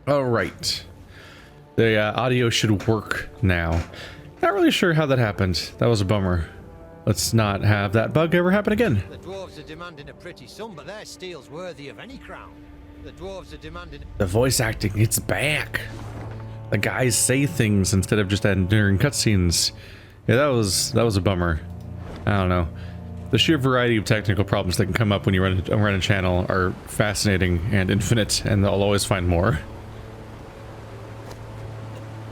All right. The audio should work now. Not really sure how that happened. That was a bummer. Let's not have that bug ever happen again. The dwarves are demanding a pretty sum, but their steel's worthy of any crown. The dwarves are demanding... The voice acting, it's back. The guys say things instead of just during cutscenes. Yeah, that was a bummer. I don't know. The sheer variety of technical problems that can come up when you run a channel are fascinating and infinite, and I'll always find more.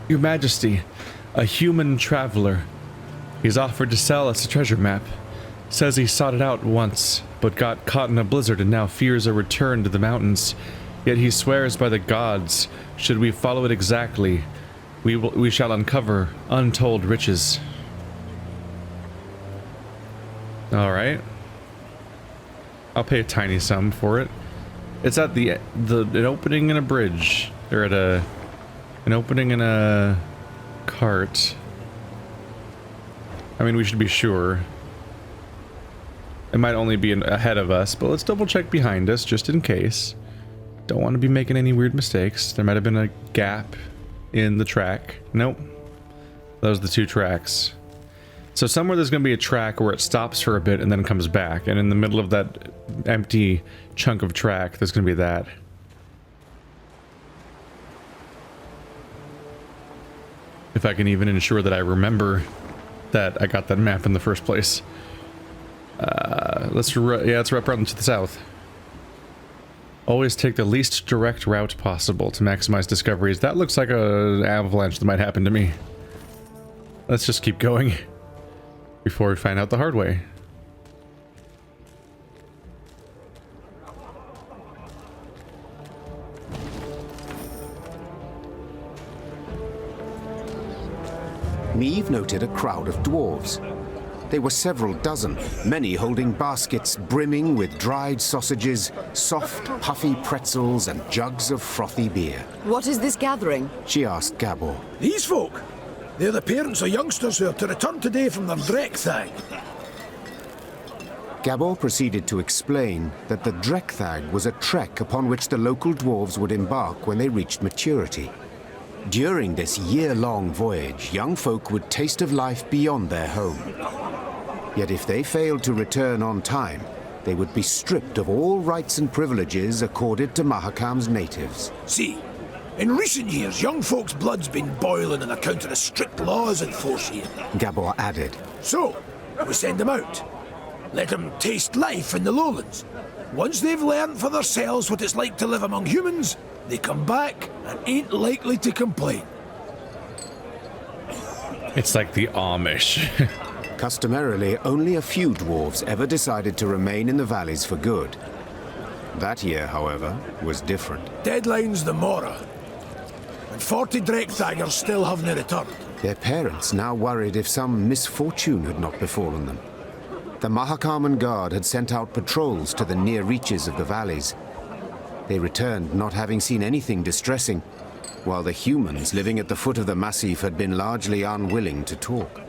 Your Majesty, a human traveler. He's offered to sell us a treasure map. Says he sought it out once, but got caught in a blizzard and now fears a return to the mountains. Yet he swears by the gods, should we follow it exactly, we shall uncover untold riches. Alright. I'll pay a tiny sum for it. It's at an opening in a bridge. Or at an opening in a cart. I mean, we should be sure. It might only be ahead of us, but let's double check behind us just in case. Don't want to be making any weird mistakes. There might have been a gap in the track. Nope. Those are the two tracks. So somewhere there's going to be a track where it stops for a bit and then comes back. And in the middle of that empty chunk of track, there's going to be that. If I can even ensure that I remember that I got that map in the first place. Yeah, let's wrap around to the south. Always take the least direct route possible to maximize discoveries. That looks like an avalanche that might happen to me. Let's just keep going before we find out the hard way. Meve noted a crowd of dwarves. There were several dozen, many holding baskets brimming with dried sausages, soft, puffy pretzels, and jugs of frothy beer. What is this gathering? She asked Gabor. These folk, they're the parents of youngsters who are to return today from their Drekthag. Gabor proceeded to explain that the Drekthag was a trek upon which the local dwarves would embark when they reached maturity. During this year-long voyage, young folk would taste of life beyond their home. Yet if they failed to return on time, they would be stripped of all rights and privileges accorded to Mahakam's natives. See, in recent years, young folks' blood's been boiling on account of the strict laws in force here. Gabor added. So, we send them out. Let them taste life in the lowlands. Once they've learned for themselves what it's like to live among humans, they come back and ain't likely to complain. It's like the Amish. Customarily, only a few dwarves ever decided to remain in the valleys for good. That year, however, was different. Deadline's the Mora, and 40 Drekthagers still haven't returned. Their parents now worried if some misfortune had not befallen them. The Mahakaman Guard had sent out patrols to the near reaches of the valleys. They returned not having seen anything distressing, while the humans living at the foot of the massif had been largely unwilling to talk.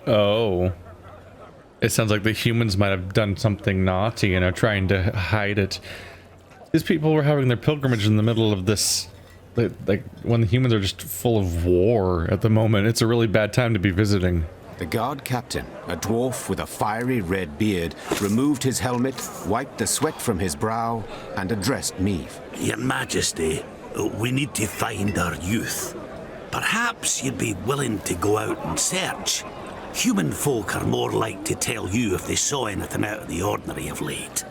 Oh. It sounds like the humans might have done something naughty and are trying to hide it. These people were having their pilgrimage in the middle of this, like when the humans are just full of war at the moment. It's a really bad time to be visiting. The guard captain, a dwarf with a fiery red beard, removed his helmet, wiped the sweat from his brow, and addressed Meve. Your Majesty, we need to find our youth. Perhaps you'd be willing to go out and search. Human folk are more like to tell you if they saw anything out of the ordinary of late.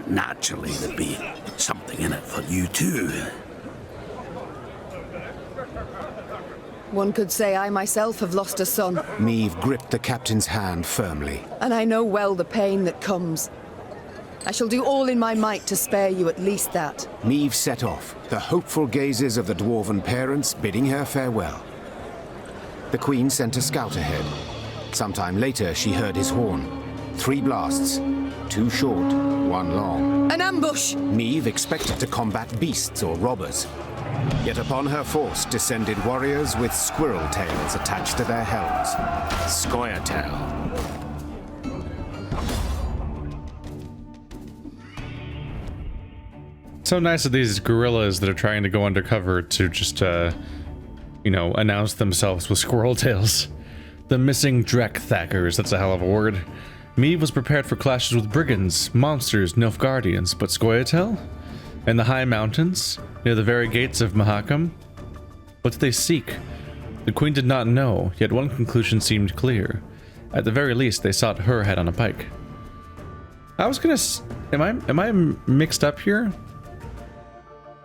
Naturally, there'd be something in it for you too. One could say I myself have lost a son. Meve gripped the captain's hand firmly. And I know well the pain that comes. I shall do all in my might to spare you at least that. Meve set off, the hopeful gazes of the dwarven parents bidding her farewell. The queen sent a scout ahead. Sometime later, she heard his horn. 3 blasts. 2 short, 1 long. An ambush! Meve expected to combat beasts or robbers. Yet upon her force descended warriors with squirrel tails attached to their helms. Scoia'tael. So nice of these gorillas that are trying to go undercover to just, you know, announce themselves with squirrel tails. The missing Drekthagers, that's a hell of a word. Meve was prepared for clashes with brigands, monsters, Nilfgaardians, but Scoia'tael? In the high mountains, near the very gates of Mahakam? What did they seek? The queen did not know, yet one conclusion seemed clear. At the very least, they sought her head on a pike. I was gonna... Am I mixed up here?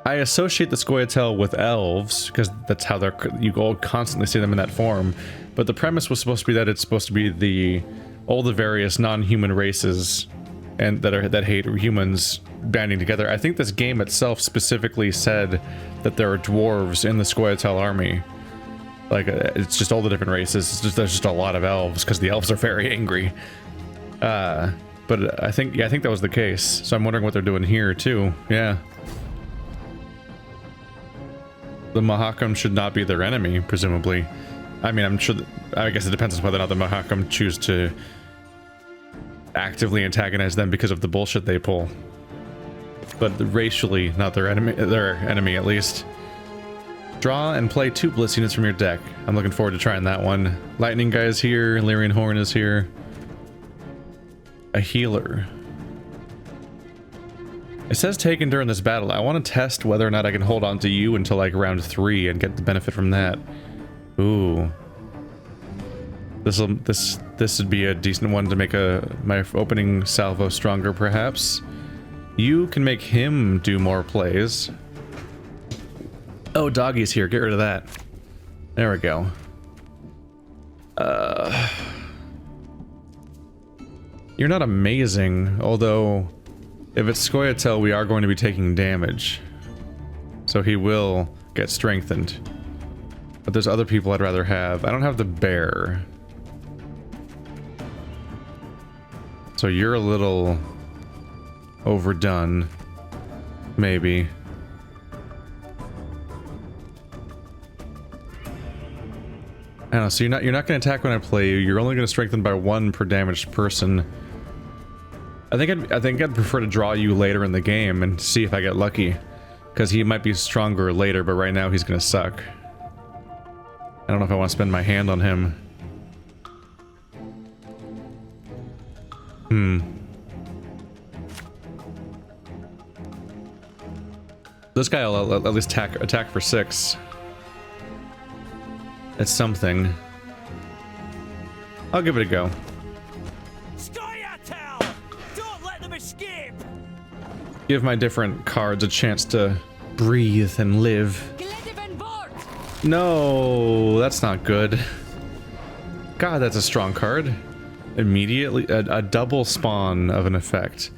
I associate the Scoia'tael with elves, because that's how they're... You all constantly see them in that form. But the premise was supposed to be that it's supposed to be all the various non-human races and that hate humans banding together. I think this game itself specifically said that there are dwarves in the Scoia'tael army. Like, it's just all the different races. There's just a lot of elves, because the elves are very angry. But I think that was the case. So I'm wondering what they're doing here, too. Yeah. The Mahakam should not be their enemy, presumably. I mean, I'm sure I guess it depends on whether or not the Mahakam choose to actively antagonize them because of the bullshit they pull. But racially, not their enemy at least. Draw and play 2 bliss units from your deck. I'm looking forward to trying that one. Lightning guy is here, Lyrian Horn is here. A healer. It says taken during this battle. I want to test whether or not I can hold on to you until like round 3 and get the benefit from that. Ooh. This would be a decent one to make my opening salvo stronger, perhaps. You can make him do more plays. Oh, Doggy's here. Get rid of that. There we go. You're not amazing, although if it's Scoia'tael, we are going to be taking damage. So he will get strengthened. But there's other people I'd rather have. I don't have the bear. So you're a little overdone. Maybe. I don't know, so you're not going to attack when I play you. You're only going to strengthen by 1 per damaged person. I think I'd prefer to draw you later in the game and see if I get lucky. Because he might be stronger later, but right now he's going to suck. I don't know if I want to spend my hand on him. This guy will at least attack for 6. It's something. I'll give it a go. Scoia'tael! Don't let them escape! Give my different cards a chance to breathe and live. No, that's not good. God, that's a strong card. Immediately, a double spawn of an effect.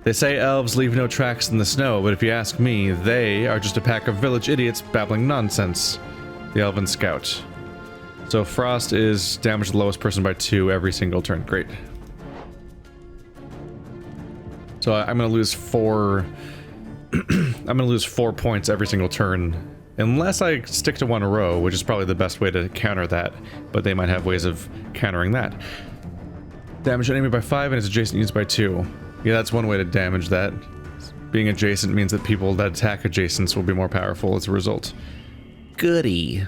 They say elves leave no tracks in the snow, but if you ask me, they are just a pack of village idiots babbling nonsense. The Elven Scout. So Frost is damage the lowest person by 2 every single turn. Great. So I'm gonna lose 4. I'm gonna lose 4 points every single turn, unless I stick to 1 row, which is probably the best way to counter that. But they might have ways of countering that. Damage an enemy by 5 and its adjacent units by 2. Yeah, that's one way to damage that. Being adjacent means that people that attack adjacents will be more powerful as a result. Goody.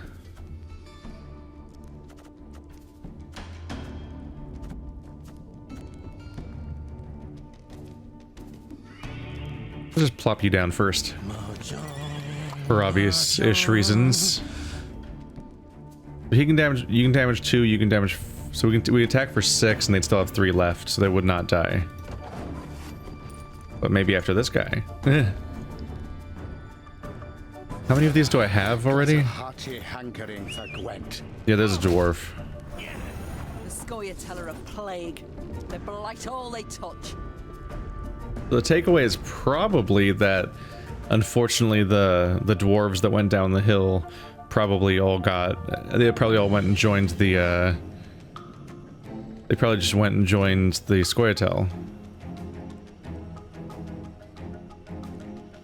I'll just plop you down first. For obvious-ish reasons. But he can damage, you can damage 2, you can damage... So we attack for 6 and they'd still have 3 left, so they would not die. But maybe after this guy. How many of these do I have already? Yeah, there's a dwarf. The Scoia'tael are a plague. They blight all they touch. The takeaway is probably that, unfortunately, the dwarves that went down the hill probably all got... They probably all went and joined the... They probably just went and joined the Scoia'tael.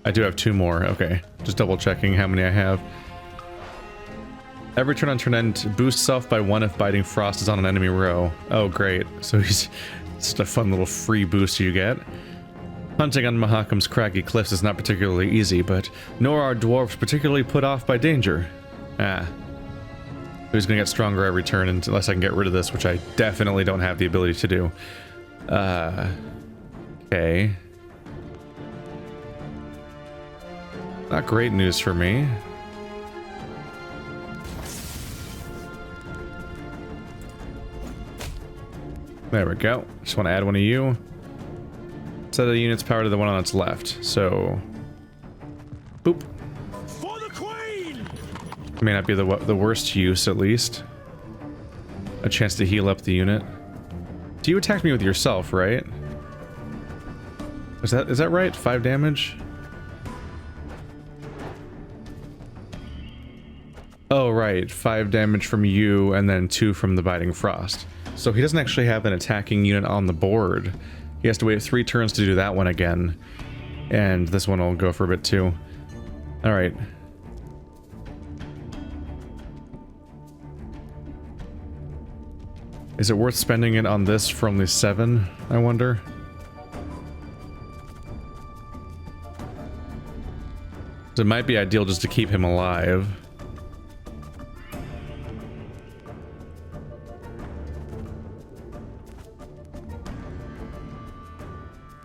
I do have 2 more. Okay. Just double checking how many I have. Every turn on turn end, boost self by 1 if biting frost is on an enemy row. Oh, great. So he's just a fun little free boost you get. Hunting on Mahakam's craggy cliffs is not particularly easy, but nor are dwarves particularly put off by danger. Ah. Who's gonna get stronger every turn unless I can get rid of this, which I definitely don't have the ability to do. Okay. Not great news for me. There we go. Just want to add one of you. Set the unit's power to the one on its left. So, boop. For the Queen! May not be the worst use, at least. A chance to heal up the unit. Do you attack me with yourself, right? Is that right? 5 damage? Oh, right. 5 damage from you, and then 2 from the Biting Frost. So he doesn't actually have an attacking unit on the board. He has to wait 3 turns to do that one again. And this one will go for a bit too. Alright. Is it worth spending it on this for only 7, I wonder? It might be ideal just to keep him alive.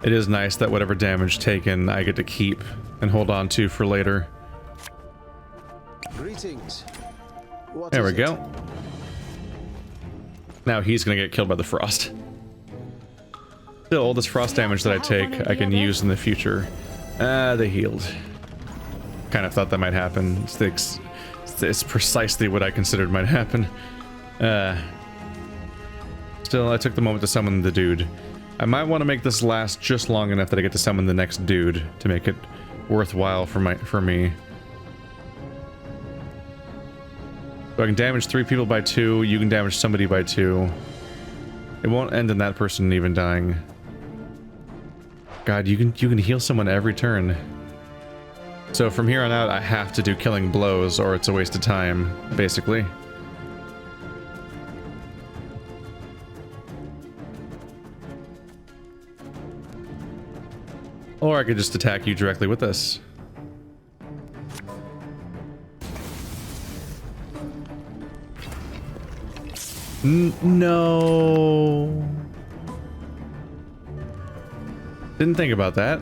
It is nice that whatever damage taken I get to keep and hold on to for later. Greetings. There we go. Now he's gonna get killed by the frost. Still, this frost damage that I take, I can use in the future. They healed. Kind of thought that might happen. It's precisely what I considered might happen. Still, I took the moment to summon the dude. I might want to make this last just long enough that I get to summon the next dude to make it worthwhile for me. So I can damage 3 people by 2, you can damage somebody by 2. It won't end in that person even dying. God, you can heal someone every turn. So from here on out, I have to do killing blows or it's a waste of time, basically. Or I could just attack you directly with this. No. Didn't think about that.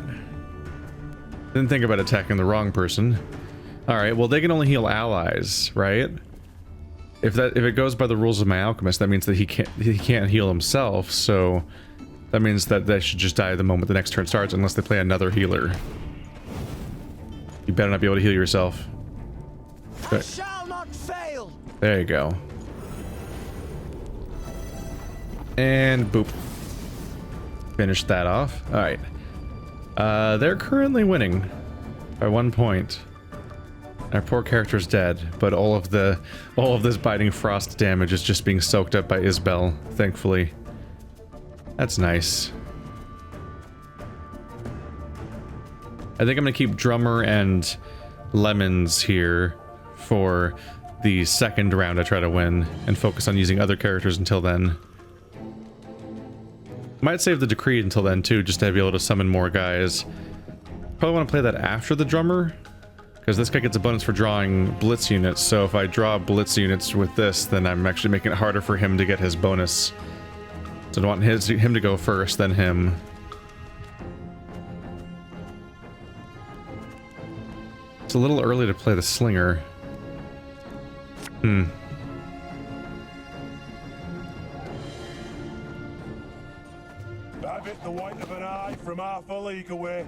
Didn't think about attacking the wrong person. Alright, well they can only heal allies, right? If it goes by the rules of my alchemist, that means that he can't heal himself, so that means that they should just die the moment the next turn starts unless they play another healer. You better not be able to heal yourself. I shall not fail. There you go. And boop. Finish that off. Alright. They're currently winning by 1 point. Our poor character's dead, but all of this biting frost damage is just being soaked up by Isbel, thankfully. That's nice. I think I'm gonna keep Drummer and Lemons here for the second round I try to win, and focus on using other characters until then. Might save the Decree until then too, just to be able to summon more guys. Probably want to play that after the Drummer, because this guy gets a bonus for drawing Blitz units, so if I draw Blitz units with this, then I'm actually making it harder for him to get his bonus. So I want him to go first, then him. It's a little early to play the Slinger. I've hit the white of an eye from half a league away.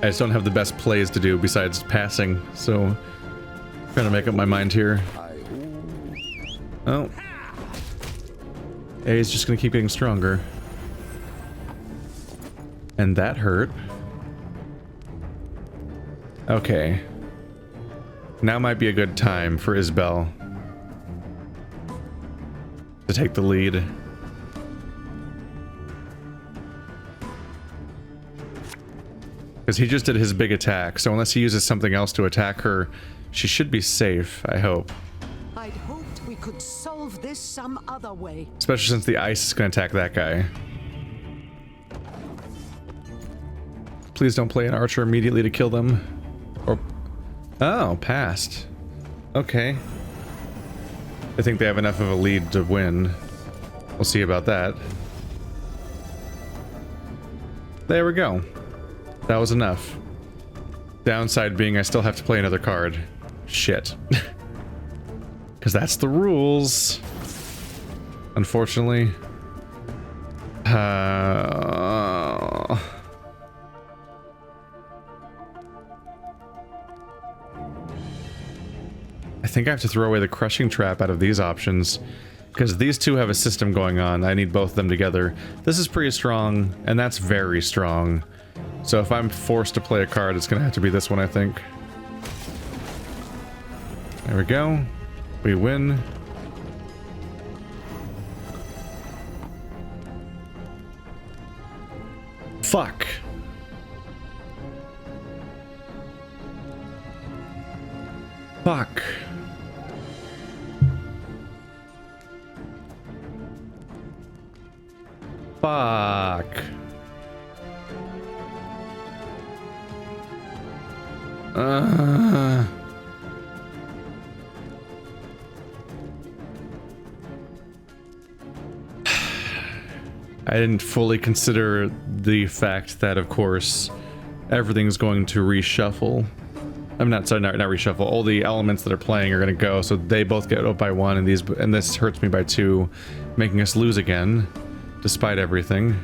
I just don't have the best plays to do besides passing, so trying to make up my mind here. Oh. A's just gonna keep getting stronger. And that hurt. Okay. Now might be a good time for Isbel to take the lead. Because he just did his big attack, so unless he uses something else to attack her, she should be safe, I hope. I'd hoped we could solve this some other way. Especially since the ice is going to attack that guy. Please don't play an archer immediately to kill them. Or... Oh, passed. Okay. I think they have enough of a lead to win. We'll see about that. There we go. That was enough. Downside being I still have to play another card. Shit. Because that's the rules. Unfortunately. I think I have to throw away the crushing trap out of these options. Because these two have a system going on. I need both of them together. This is pretty strong, and that's very strong. So if I'm forced to play a card, it's going to have to be this one, I think. There we go. We win. Fuck. Fuck. Fuck. I didn't fully consider the fact that, of course, everything's going to reshuffle. I'm not sorry, not reshuffle. All the elements that are playing are going to go, so they both get up by 1, and this hurts me by 2, making us lose again, despite everything.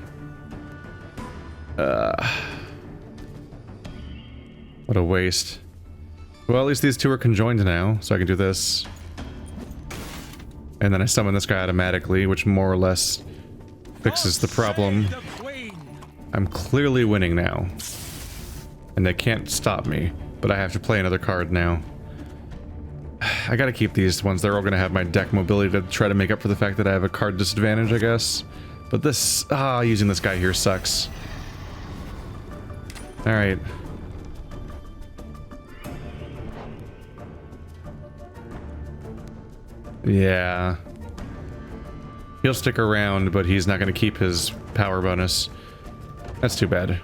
What a waste. Well, at least these two are conjoined now, so I can do this. And then I summon this guy automatically, which more or less fixes the problem. I'm clearly winning now. And they can't stop me, but I have to play another card now. I gotta keep these ones. They're all gonna have my deck mobility to try to make up for the fact that I have a card disadvantage, I guess. But this, using this guy here sucks. Alright. Yeah. He'll stick around, but he's not going to keep his power bonus. That's too bad.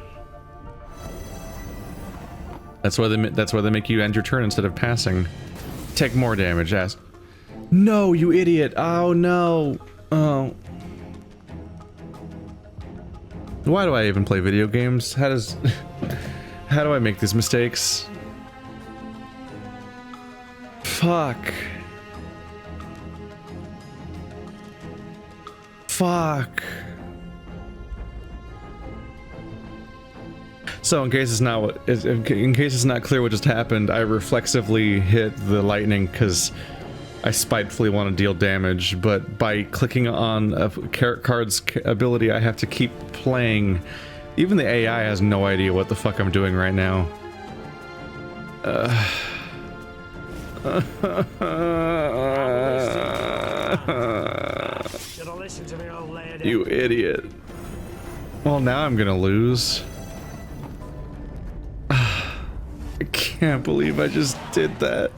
That's why they make you end your turn instead of passing. Take more damage, ass. No, you idiot! Oh no! Oh. Why do I even play video games? How does... How do I make these mistakes? Fuck. Fuck. So in case it's not clear what just happened, I reflexively hit the lightning because I spitefully want to deal damage, but by clicking on a card's ability, I have to keep playing. Even the AI has no idea what the fuck I'm doing right now. You idiot. Well, now I'm gonna lose. I can't believe I just did that.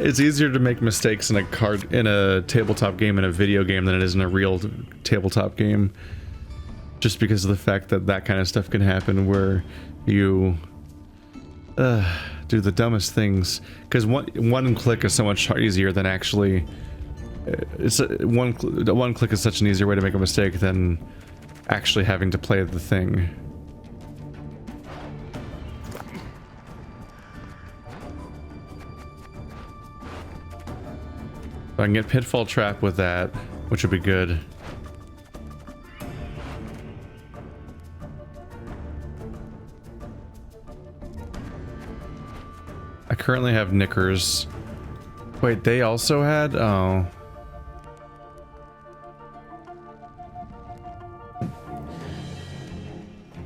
It's easier to make mistakes in a tabletop game in a video game than it is in a real tabletop game. Just because of the fact that that kind of stuff can happen where you do the dumbest things. Because one click is so much easier than actually... one click is such an easier way to make a mistake than actually having to play the thing. So I can get Pitfall Trap with that, which would be good. I currently have Knickers. Wait, they also had? Oh.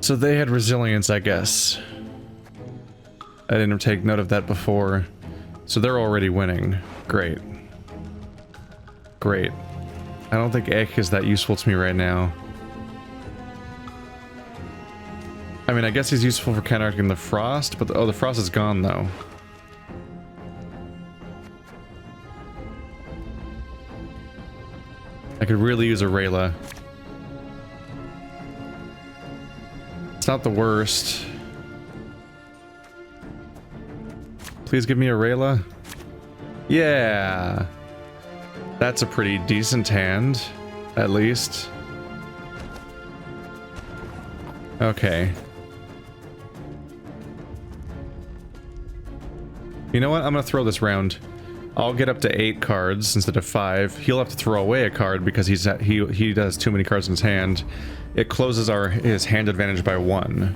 So they had Resilience, I guess. I didn't take note of that before. So they're already winning. Great. Great. I don't think Ek is that useful to me right now. I mean, I guess he's useful for counteracting the frost, but oh, the frost is gone though. I could really use a Rayla. It's not the worst. Please give me a Rayla. Yeah. That's a pretty decent hand, at least. Okay. You know what? I'm gonna throw this round. I'll get up to 8 cards instead of 5. He'll have to throw away a card because he does too many cards in his hand. It closes his hand advantage by 1.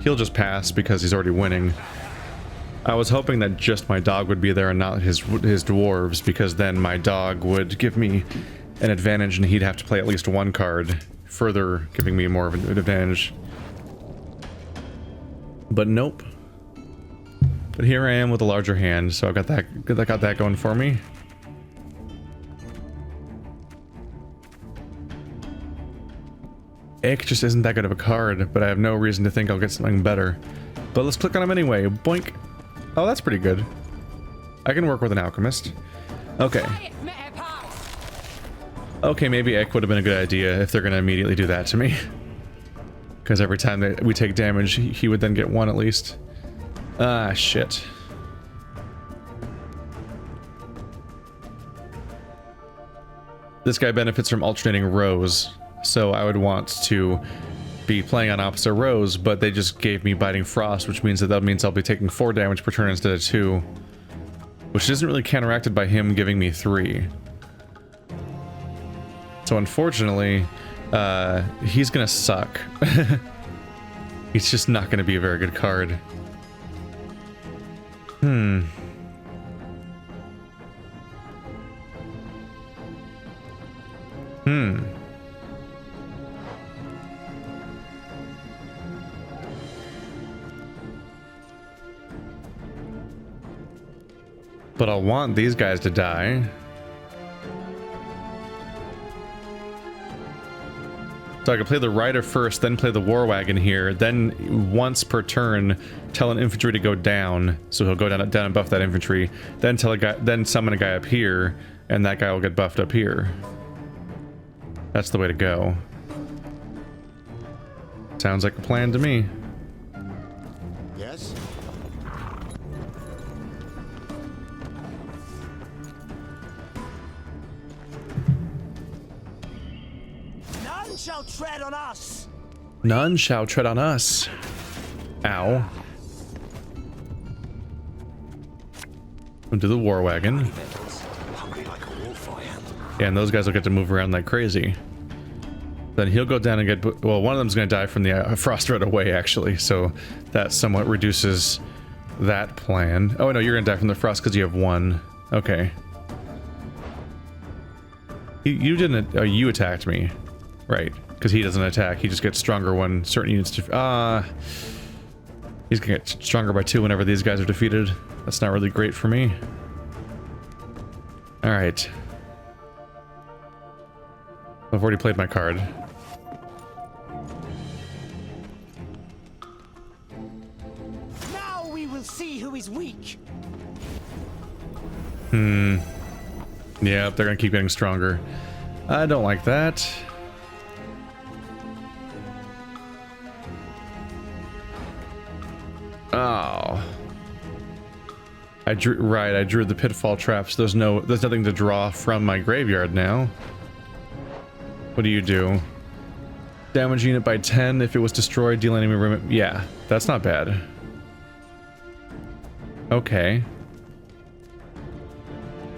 He'll just pass because he's already winning. I was hoping that just my dog would be there and not his dwarves, because then my dog would give me an advantage and he'd have to play at least 1 card, further giving me more of an advantage. But nope. But here I am with a larger hand, so I got that going for me. Ick just isn't that good of a card, but I have no reason to think I'll get something better. But let's click on him anyway. Boink. Oh, that's pretty good. I can work with an alchemist. Okay. Okay, maybe Ick would have been a good idea if they're going to immediately do that to me. Because every time that we take damage, he would then get 1 at least. Ah, shit. This guy benefits from alternating rows, so I would want to be playing on opposite rows, but they just gave me Biting Frost, which means that means I'll be taking 4 damage per turn instead of 2, which isn't really counteracted by him giving me 3. So unfortunately, he's gonna suck. He's just not gonna be a very good card. But I'll want these guys to die. So I can play the Rider first, then play the War Wagon here, then once per turn tell an infantry to go down, so he'll go down and buff that infantry, then summon a guy up here, and that guy will get buffed up here. That's the way to go. Sounds like a plan to me. Yes? None shall tread on us. None shall tread on us. Ow. Into the War Wagon. Yeah, and those guys will get to move around like crazy. Then he'll go down and get... Well, one of them's going to die from the frost right away, actually. So that somewhat reduces that plan. Oh, no, you're going to die from the frost because you have 1. Okay. You didn't... you attacked me. Right. Because he doesn't attack. He just gets stronger when certain units... he's going to get stronger by 2 whenever these guys are defeated. That's not really great for me. Alright. I've already played my card. Now we will see who is weak. Yeah, they're gonna keep getting stronger. I don't like that. Oh. I drew the pitfall traps. There's nothing to draw from my graveyard now. What do you do? Damage unit by 10 if it was destroyed, deal enemy remit. Yeah, that's not bad. Okay.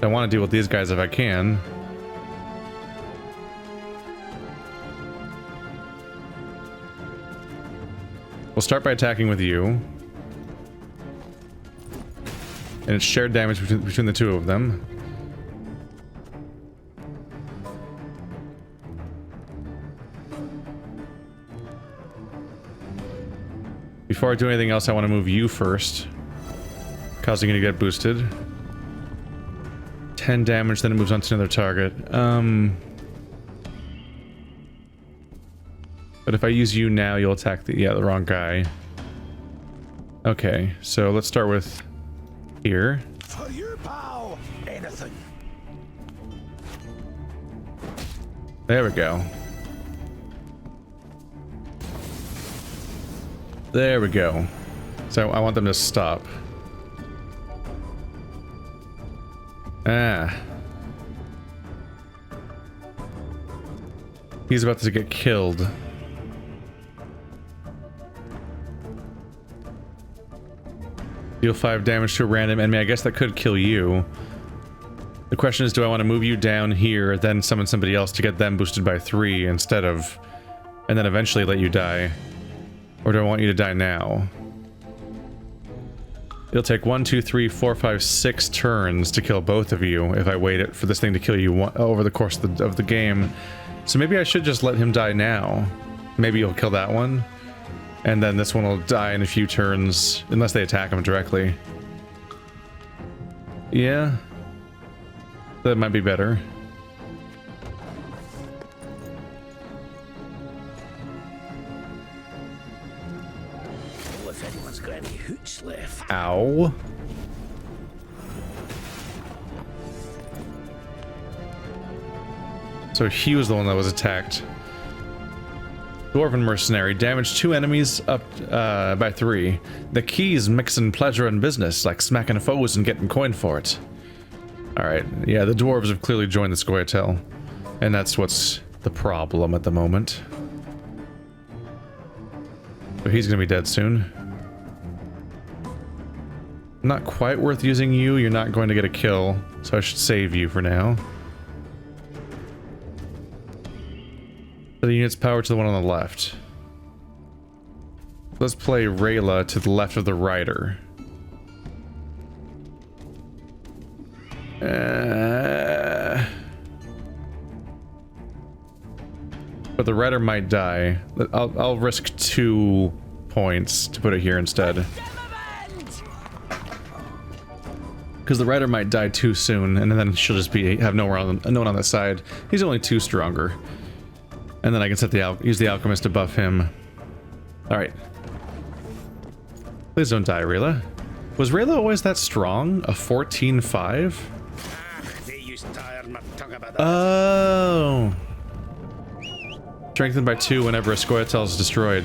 I want to deal with these guys if I can. We'll start by attacking with you. And it's shared damage between the 2 of them. Before I do anything else, I want to move you first, causing you to get boosted. 10 damage, then it moves on to another target. But if I use you now, you'll attack the wrong guy. Okay, so let's start with here. For you, pal, anything. There we go. There we go. So I want them to stop. Ah. He's about to get killed. Deal 5 damage to a random enemy. I guess that could kill you. The question is, do I want to move you down here, then summon somebody else to get them boosted by 3 instead of... and then eventually let you die? Or do I want you to die now? It'll take 1, 2, 3, 4, 5, 6 turns to kill both of you if I wait it for this thing to kill you over the course of the game. So maybe I should just let him die now. Maybe you'll kill that one. And then this one will die in a few turns, unless they attack him directly. Yeah. That might be better. Well, if anyone's got any hooch left. Ow. So he was the one that was attacked. Dwarven mercenary, damaged 2 enemies up by 3. The key's mixing pleasure and business, like smacking foes and getting coin for it. Alright, yeah, the dwarves have clearly joined the Scoia'tael. And that's what's the problem at the moment. So he's gonna be dead soon. Not quite worth using you, you're not going to get a kill, so I should save you for now. The unit's power to the one on the left. Let's play Rayla to the left of the rider. But the rider might die. I'll risk 2 points to put it here instead. Because the rider might die too soon, and then she'll just have no one on the side. He's only 2 stronger. And then I can set use the alchemist to buff him. Alright. Please don't die, Rayla. Was Rayla always that strong? A 14-5? Oh. Strengthened by 2 whenever a Scoia'tael is destroyed.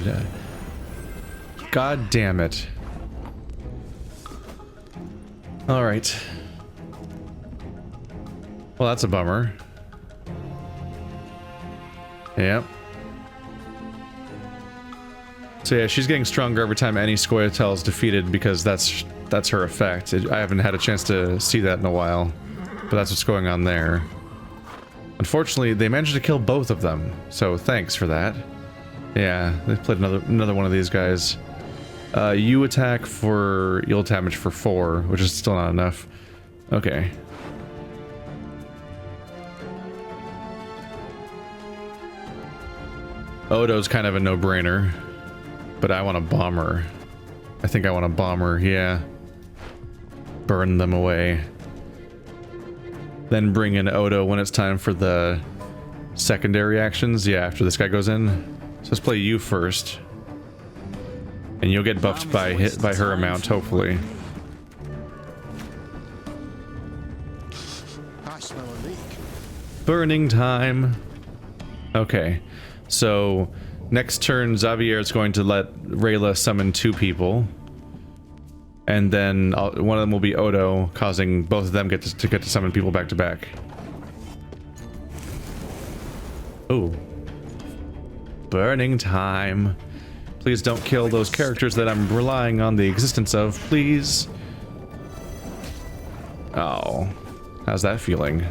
God damn it. Alright. Well, that's a bummer. Yep. So yeah, she's getting stronger every time any Scoia'tael is defeated because that's her effect. I haven't had a chance to see that in a while, but that's what's going on there. Unfortunately, they managed to kill both of them, so thanks for that. Yeah, they played another one of these guys. You attack for... you'll damage for 4, which is still not enough. Okay. Odo's kind of a no-brainer, but I want a bomber. I think I want a bomber, yeah. Burn them away. Then bring in Odo when it's time for the secondary actions. Yeah, after this guy goes in. So let's play you first. And you'll get buffed by her amount, hopefully. I smell a leak. Burning time. Okay. So, next turn, Xavier is going to let Rayla summon 2 people. And then one of them will be Odo, causing both of them get to summon people back to back. Ooh. Burning time. Please don't kill those characters that I'm relying on the existence of, please. Oh. How's that feeling?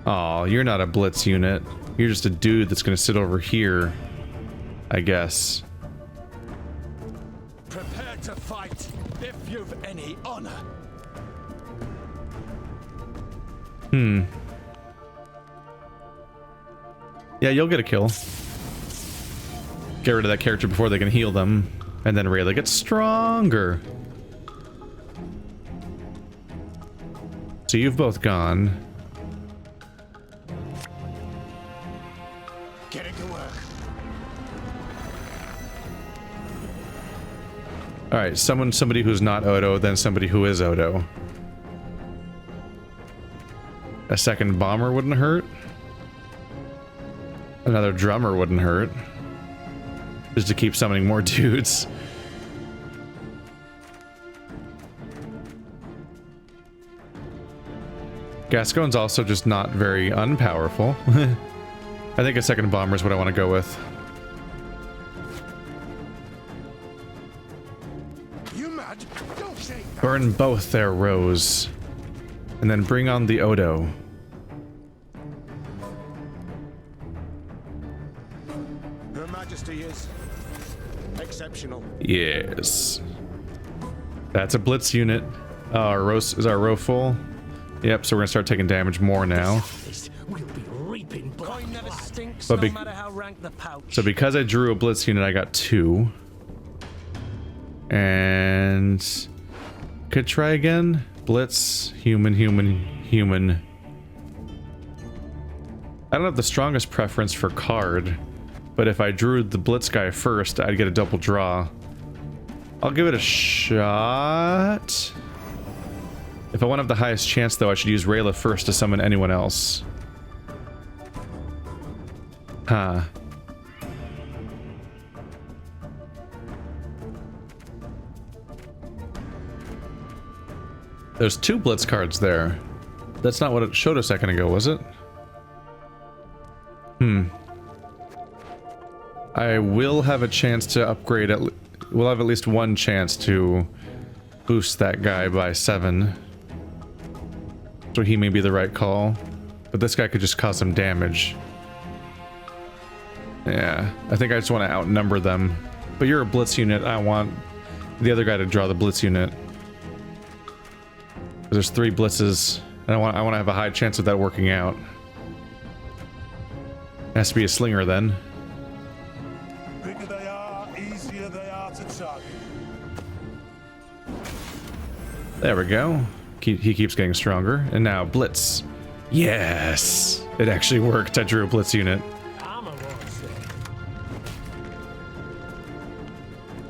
Oh, you're not a blitz unit. You're just a dude that's gonna sit over here, I guess. Prepare to fight if you've any honor. Yeah, you'll get a kill. Get rid of that character before they can heal them, and then Rayla gets stronger. So you've both gone. Getting to work. Alright, summon somebody who's not Odo, then somebody who is Odo. A second bomber wouldn't hurt. Another drummer wouldn't hurt. Just to keep summoning more dudes. Gascoigne's also just not very unpowerful. I think a second bomber is what I want to go with. You mad? Don't say that. Burn both their rows. And then bring on the Odo. Her Majesty is exceptional. Yes. That's a blitz unit. Is our row full? Yep, so we're gonna start taking damage more now. We'll be reaping blood. Coin never stinks, But no matter how rank the pouch. So because I drew a blitz unit, I got 2. And could try again. Blitz, human. I don't have the strongest preference for card, but if I drew the blitz guy first, I'd get a double draw. I'll give it a shot. If I want to have the highest chance, though, I should use Rayla first to summon anyone else. Huh. There's 2 blitz cards there. That's not what it showed a second ago, was it? I will have a chance to upgrade it. We'll have at least one chance to boost that guy by 7. So he may be the right call. But this guy could just cause some damage. Yeah, I think I just want to outnumber them. But you're a blitz unit. I want the other guy to draw the blitz unit. There's 3 blitzes. And I want to have a high chance of that working out. It has to be a slinger then. Bigger they are, easier they are to target. There we go. He keeps getting stronger. And now blitz. Yes! It actually worked. I drew a blitz unit.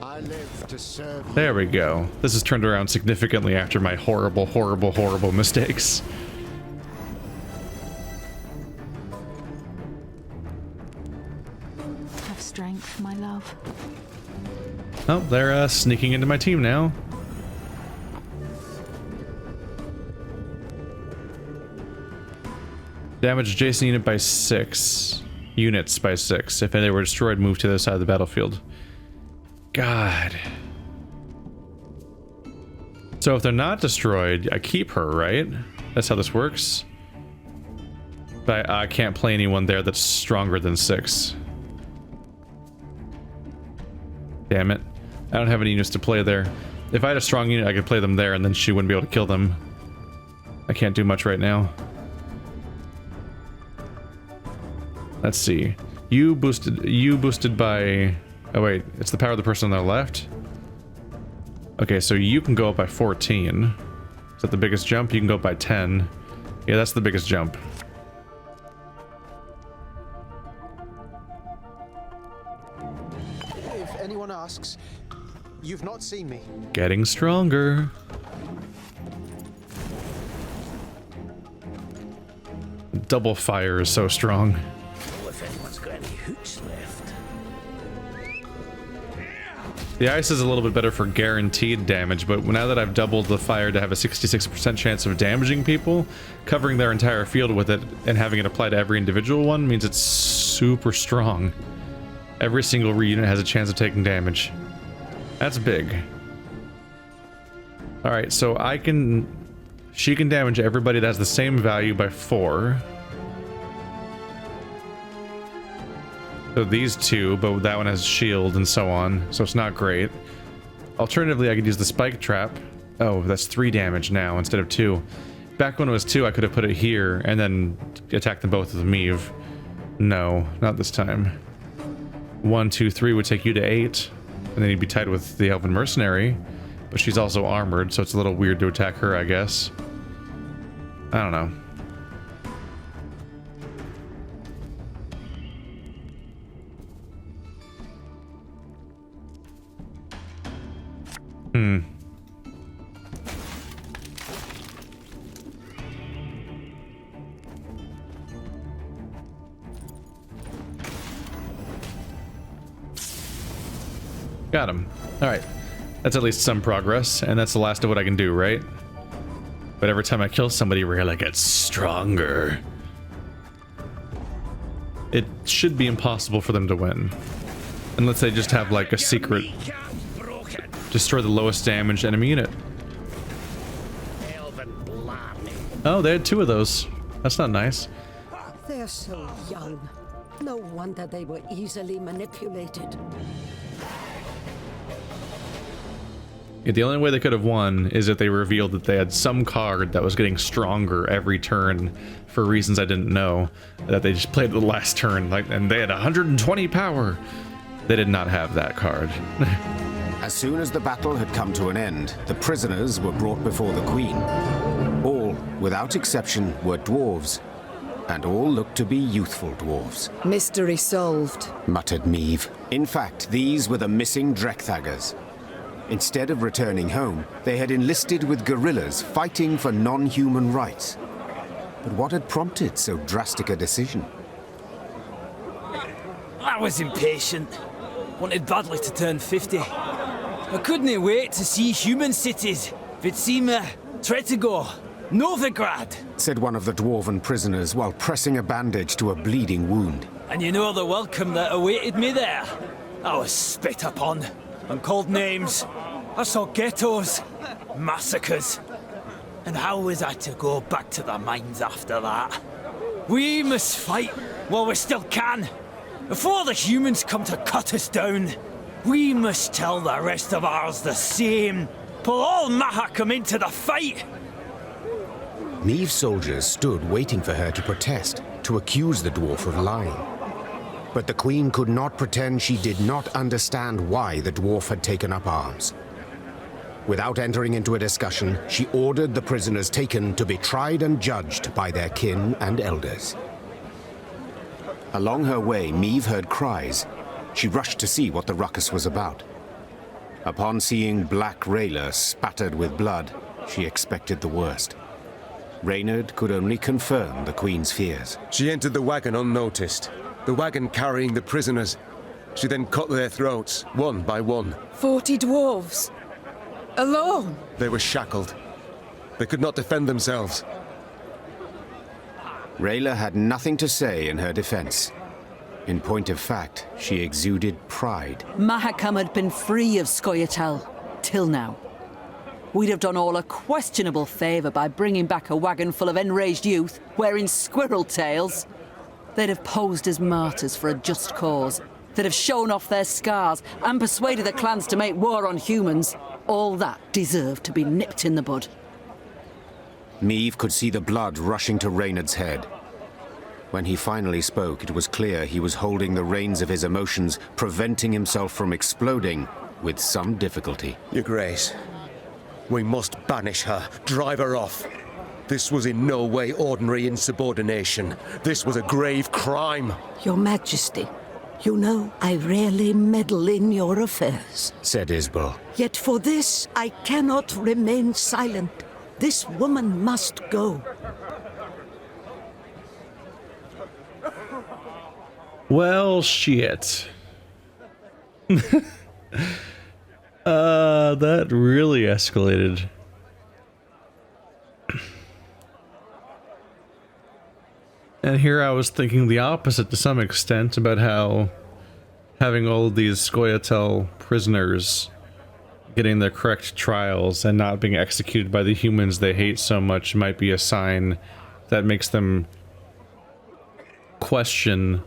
I live to serve you. There we go. This has turned around significantly after my horrible mistakes. Have strength, my love. Oh, they're sneaking into my team now. Damage adjacent unit by 6. Units by 6. If they were destroyed, move to the other side of the battlefield. God. So if they're not destroyed, I keep her, right? That's how this works. But I can't play anyone there that's stronger than 6. Damn it. I don't have any units to play there. If I had a strong unit, I could play them there, and then she wouldn't be able to kill them. I can't do much right now. Let's see. You boosted by... Oh wait, it's the power of the person on the left? Okay, so you can go up by 14. Is that the biggest jump? You can go up by 10. Yeah, that's the biggest jump. If anyone asks, you've not seen me. Getting stronger. Double fire is so strong. Well, if anyone's got any hooks left. The ice is a little bit better for guaranteed damage, but now that I've doubled the fire to have a 66% chance of damaging people, covering their entire field with it and having it apply to every individual one means it's super strong. Every single unit has a chance of taking damage. That's big. Alright, so she can damage everybody that has the same value by 4. So these 2, but that one has shield and so on, so it's not great. Alternatively, I could use the spike trap. Oh, that's 3 damage now instead of 2. Back when it was 2, I could have put it here and then attack them both with Meve. No, not this time. 1, 2, 3 would take you to 8, and then you'd be tied with the Elven Mercenary, but she's also armored, so it's a little weird to attack her, I guess. I don't know. Got him. Alright. That's at least some progress, and that's the last of what I can do, right? But every time I kill somebody, Rayla gets stronger. It should be impossible for them to win. Unless they just have like a secret destroy the lowest damaged enemy unit. Oh, they had 2 of those. That's not nice. They're so young. No wonder they were easily manipulated. Yeah, the only way they could have won is if they revealed that they had some card that was getting stronger every turn for reasons I didn't know. That they just played the last turn, like, and they had 120 power. They did not have that card. As soon as the battle had come to an end, the prisoners were brought before the Queen. All, without exception, were dwarves, and all looked to be youthful dwarves. Mystery solved, muttered Meve. In fact, these were the missing Drekthagers. Instead of returning home, they had enlisted with guerrillas fighting for non-human rights. But what had prompted so drastic a decision? I was impatient. Wanted badly to turn 50. I couldn't wait to see human cities. Vitsima, Tretagor, Novigrad, said one of the dwarven prisoners while pressing a bandage to a bleeding wound. And you know the welcome that awaited me there. I was spit upon and called names. I saw ghettos, massacres. And how was I to go back to the mines after that? We must fight while we still can. Before the humans come to cut us down, we must tell the rest of ours the same. Pull all Mahakam into the fight. Meve's soldiers stood waiting for her to protest, to accuse the dwarf of lying. But the Queen could not pretend she did not understand why the dwarf had taken up arms. Without entering into a discussion, she ordered the prisoners taken to be tried and judged by their kin and elders. Along her way, Meve heard cries. She rushed to see what the ruckus was about. Upon seeing Black Rayla spattered with blood, she expected the worst. Reynard could only confirm the Queen's fears. She entered the wagon unnoticed, the wagon carrying the prisoners. She then cut their throats, one by one. 40 dwarves. Alone? They were shackled. They could not defend themselves. Rayla had nothing to say in her defense. In point of fact, she exuded pride. Mahakam had been free of Scoia'tael, till now. We'd have done all a questionable favour by bringing back a wagon full of enraged youth wearing squirrel tails. They'd have posed as martyrs for a just cause. They'd have shown off their scars and persuaded the clans to make war on humans. All that deserved to be nipped in the bud. Meve could see the blood rushing to Reynard's head. When he finally spoke, it was clear he was holding the reins of his emotions, preventing himself from exploding with some difficulty. Your Grace, we must banish her, drive her off. This was in no way ordinary insubordination. This was a grave crime. Your Majesty, you know I rarely meddle in your affairs, said Isbel. Yet for this, I cannot remain silent. This woman must go. Well, shit. That really escalated. And here I was thinking the opposite to some extent about how having all of these Scoia'tael prisoners getting their correct trials and not being executed by the humans they hate so much might be a sign that makes them question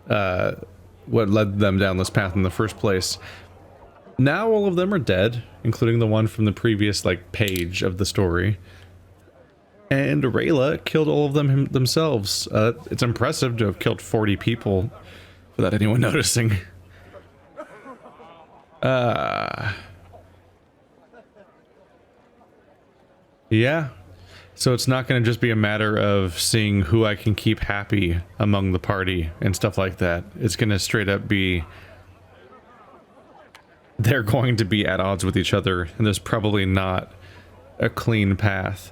what led them down this path in the first place. Now all of them are dead, including the one from the previous page of the story. And Rayla killed all of them themselves. It's impressive to have killed 40 people without anyone noticing. Yeah. So it's not going to just be a matter of seeing who I can keep happy among the party and stuff like that. It's going to straight up be they're going to be at odds with each other, and there's probably not a clean path.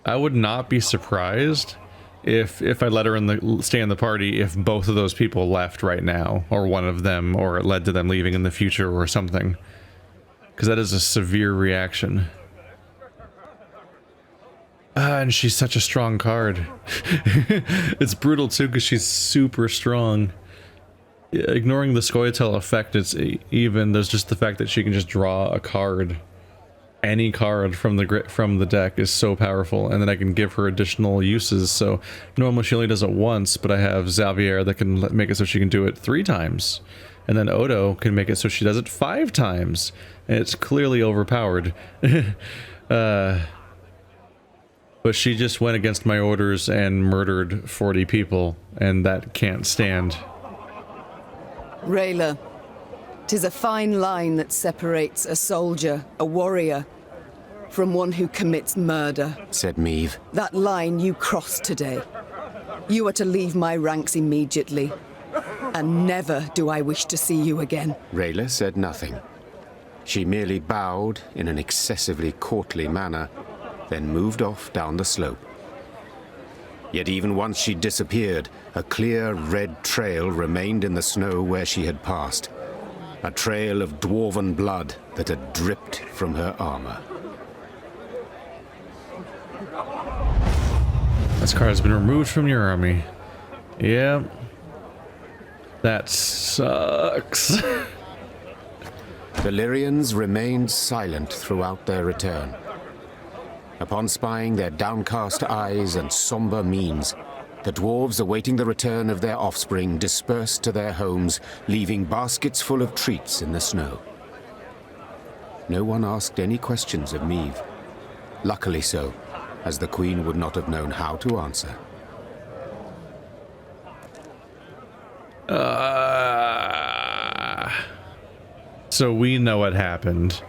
I would not be surprised if I let her stay in the party, if both of those people left right now, or one of them, or it led to them leaving in the future or something. Because that is a severe reaction. And she's such a strong card. It's brutal too, because she's super strong. Ignoring the Scoia'tael effect, it's even, there's just the fact that she can just draw a card. Any card from the deck is so powerful, and then I can give her additional uses. So normally she only does it once, but I have Xavier that can make it so she can do it 3 times. And then Odo can make it so she does it 5 times. And it's clearly overpowered. But she just went against my orders and murdered 40 people, and that can't stand. Rayla, 'tis a fine line that separates a soldier, a warrior, from one who commits murder, said Meve. That line you crossed today. You are to leave my ranks immediately, and never do I wish to see you again. Rayla said nothing. She merely bowed in an excessively courtly manner, then moved off down the slope. Yet even once she disappeared, a clear red trail remained in the snow where she had passed. A trail of dwarven blood that had dripped from her armor. This card has been removed from your army. Yeah. That sucks. The Lyrians remained silent throughout their return. Upon spying their downcast eyes and somber means, the dwarves awaiting the return of their offspring dispersed to their homes, leaving baskets full of treats in the snow. No one asked any questions of Meve. Luckily so, as the Queen would not have known how to answer. So we know what happened,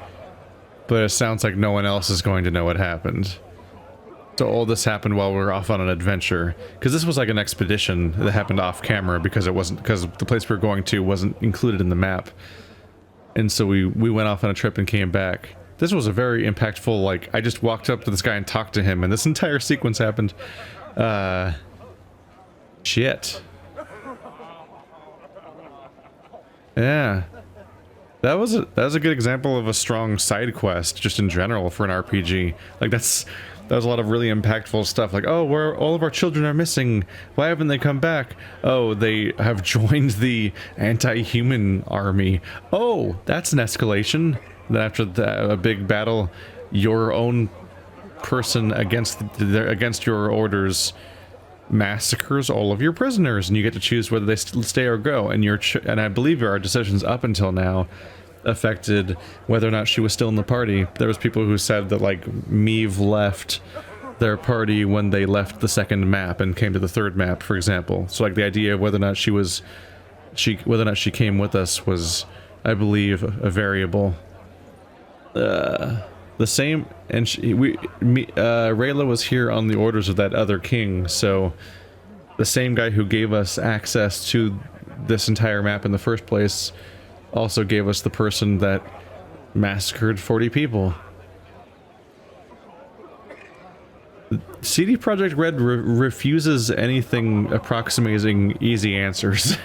but it sounds like no one else is going to know what happened. So all this happened while we were off on an adventure, because this was like an expedition that happened off camera because the place we were going to wasn't included in the map, and so we went off on a trip and came back. This was a very impactful, like, I just walked up to this guy and talked to him, and this entire sequence happened. Shit. Yeah. That was a good example of a strong side quest, just in general, for an RPG. Like, that was a lot of really impactful stuff. Like, oh, all of our children are missing. Why haven't they come back? Oh, they have joined the anti-human army. Oh, that's an escalation. Then after a big battle, your own person against your orders massacres all of your prisoners, and you get to choose whether they stay or go. And I believe our decisions up until now affected whether or not she was still in the party. There was people who said that, like, Meve left their party when they left the second map and came to the third map, for example. So, like, the idea of whether or not she came with us was, I believe, a variable. The same, and Rayla was here on the orders of that other king, so the same guy who gave us access to this entire map in the first place also gave us the person that massacred 40 people. CD Projekt Red refuses anything approximating easy answers.